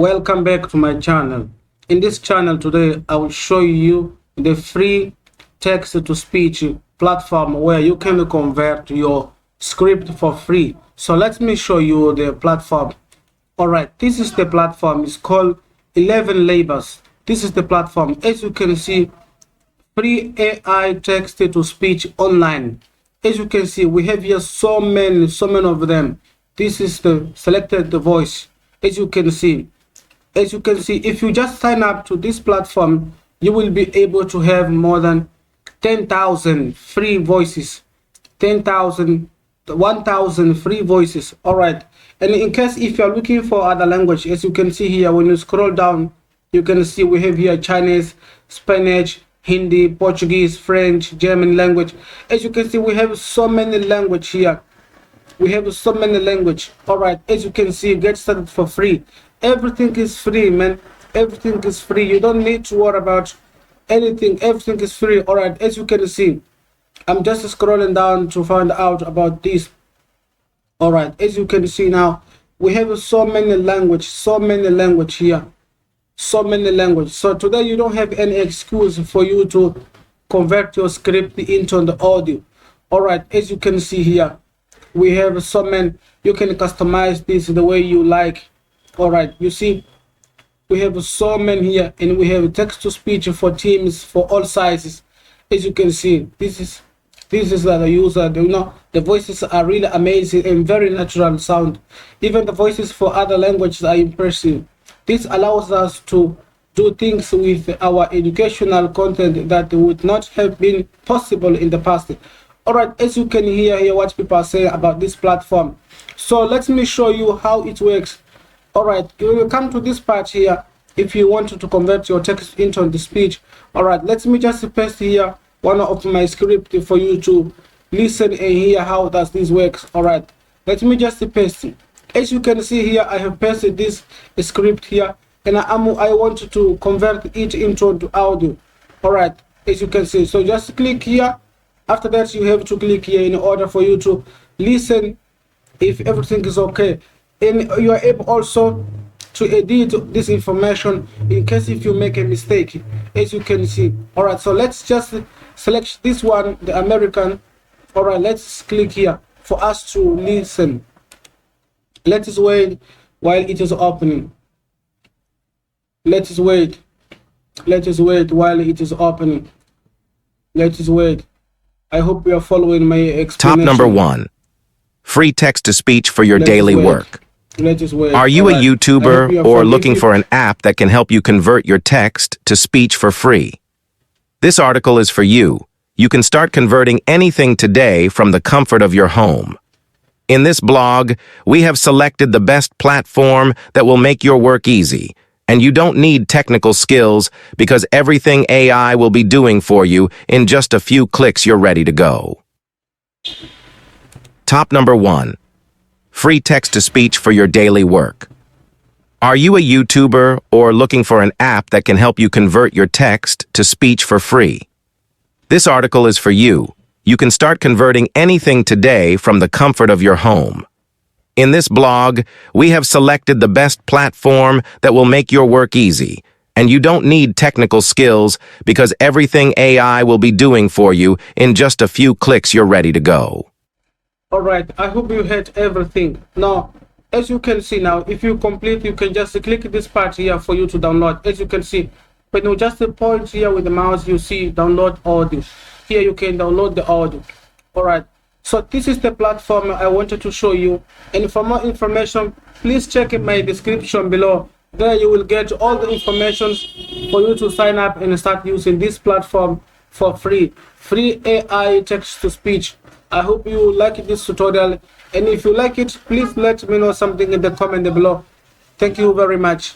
Welcome back to my channel. In this channel today, I will show you the free text-to-speech platform where you can convert your script for free. So let me show you the platform. All right, this is the platform. It's called 11 Labels. This is the platform. As you can see, free AI text-to-speech online. As you can see, we have here so many of them. This is the selected the voice. As you can see, if you just sign up to this platform, you will be able to have more than 10,000 free voices, 1,000 free voices. All right, and in case if you're looking for other language, as you can see here, when you scroll down, you can see we have here Chinese, Spanish, Hindi, Portuguese, French, German language. As you can see, we have so many language here. We have so many language. All right, as you can see, get started for free. Everything is free, man. Everything is free. You don't need to worry about anything. Everything is free. All right, as you can see, I'm just scrolling down to find out about this. All right, as you can see now, we have so many language here. So many language. So today you don't have any excuse for you to convert your script into the audio. All right, as you can see here, we have so many. You can customize this the way you like. All right, you see, we have so many here, and we have text-to-speech for teams for all sizes. As you can see, this is the user. You know, the voices are really amazing and very natural sound. Even the voices for other languages are impressive. This allows us to do things with our educational content that would not have been possible in the past. All right, as you can hear what people are saying about this platform. So let me show you how it works. All right, you will come to this part here if you want to convert your text into the speech. All right, let me just paste here one of my script for you to listen and hear how does this works. All right, let me just paste it. As you can see here, I have pasted this script here, and I want to convert it into the audio. All right, as you can see, so just click here. After that, you have to click here in order for you to listen if everything is okay. And you are able also to edit this information in case if you make a mistake, as you can see. All right, so let's just select this one, the American. All right, let's click here for us to listen. Let us wait while it is opening. Let us wait while it is opening. Let us wait. I hope you are following my explanation. Top number 1. Free text-to-speech for your daily work. Are you a YouTuber or looking for an app that can help you convert your text to speech for free? This article is for you. You can start converting anything today from the comfort of your home. In this blog, we have selected the best platform that will make your work easy, and you don't need technical skills because everything AI will be doing for you in just a few clicks. You're ready to go. Top number 1. Free text-to-speech for your daily work. Are you a YouTuber or looking for an app that can help you convert your text to speech for free? This article is for you. You can start converting anything today from the comfort of your home. In this blog, we have selected the best platform that will make your work easy, and you don't need technical skills because everything AI will be doing for you in just a few clicks. You're ready to go. All right, I hope you had everything. Now, as you can see now, if you complete, you can just click this part here for you to download. As you can see, when you just point here with the mouse, you see download audio. Here you can download the audio. All right, so this is the platform I wanted to show you, and for more information, please check in my description below. There you will get all the information for you to sign up and start using this platform for free AI text-to-speech. I hope you like this tutorial, and if you like it, please let me know something in the comment below. Thank you very much.